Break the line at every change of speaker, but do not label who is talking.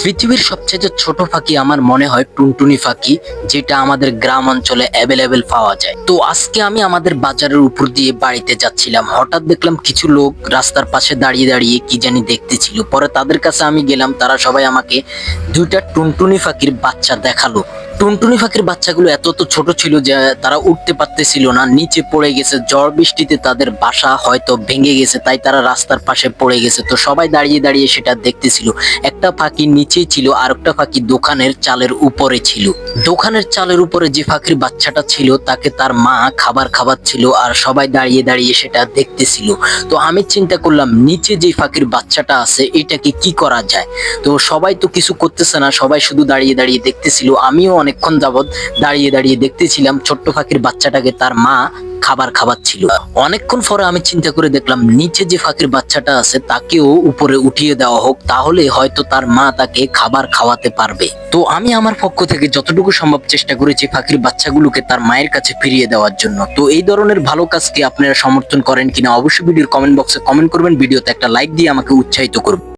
পৃথিবীর সবচেয়ে ছোট পাখি আমার মনে হয় টুনটুনি পাখি, যেটা আমাদের গ্রাম অঞ্চলে অ্যাভেলেবেল পাওয়া যায়। তো আজকে আমি আমাদের বাজারের উপর দিয়ে বাড়িতে যাচ্ছিলাম, হঠাৎ দেখলাম কিছু লোক রাস্তার পাশে দাঁড়িয়ে দাঁড়িয়ে কি জানি দেখতেছিল। পরে তাদের কাছে আমি গেলাম, তারা সবাই আমাকে দুইটা টুনটুনি পাখির বাচ্চা দেখালো। টুনটুনি পাখির বাচ্চাগুলো এত ছোট ছিল যে তারা উঠতে পারতেছিল না, নিচে পড়ে গেছে। ঝড় বৃষ্টিতে তাদের বাসা হয়তো ভেঙে গেছে, তাই তারা রাস্তার পাশে পড়ে গেছে। তো সবাই দাঁড়িয়ে দাঁড়িয়ে সেটা দেখতেছিল। একটা পাখি নিচে ছিল, আর একটা পাখি দোকানের চালের উপরে ছিল। দোকানের চালের উপরে যে পাখির বাচ্চাটা ছিল তাকে তার মা খাবার খাওয়াচ্ছিল, আর সবাই দাঁড়িয়ে দাঁড়িয়ে সেটা দেখতেছিল। তো আমি চিন্তা করলাম, নিচে যে পাখির বাচ্চাটা আছে এটাকে কি করা যায়। তো সবাই তো কিছু করতেছে না, সবাই শুধু দাঁড়িয়ে দাঁড়িয়ে দেখতেছিল। আমিও অনেকক্ষণ যাবৎ দাঁড়িয়ে দাঁড়িয়ে দেখতেছিলাম ছোট্ট পাখির বাচ্চাটাকে তার মা খাবার খাওয়াচ্ছিল। অনেকক্ষণ পরে আমি চিন্তা করে দেখলাম, নিচে যে পাখির বাচ্চাটা আছে তাকেও উপরে উঠিয়ে দেওয়া হোক, তাহলে হয়তো তার মা তাকে খাবার খাওয়াতে পারবে। তো আমি আমার পক্ষ থেকে যতটুকু সম্ভব চেষ্টা করেছি পাখির বাচ্চাগুলোকে তার মায়ের কাছে ফিরিয়ে দেওয়ার জন্য। তো এই ধরনের ভালো কাজকে আপনারা সমর্থন করেন কিনা অবশ্যই ভিডিওর কমেন্ট বক্সে কমেন্ট করবেন। ভিডিওতে একটা লাইক দিয়ে আমাকে উৎসাহিত করবেন।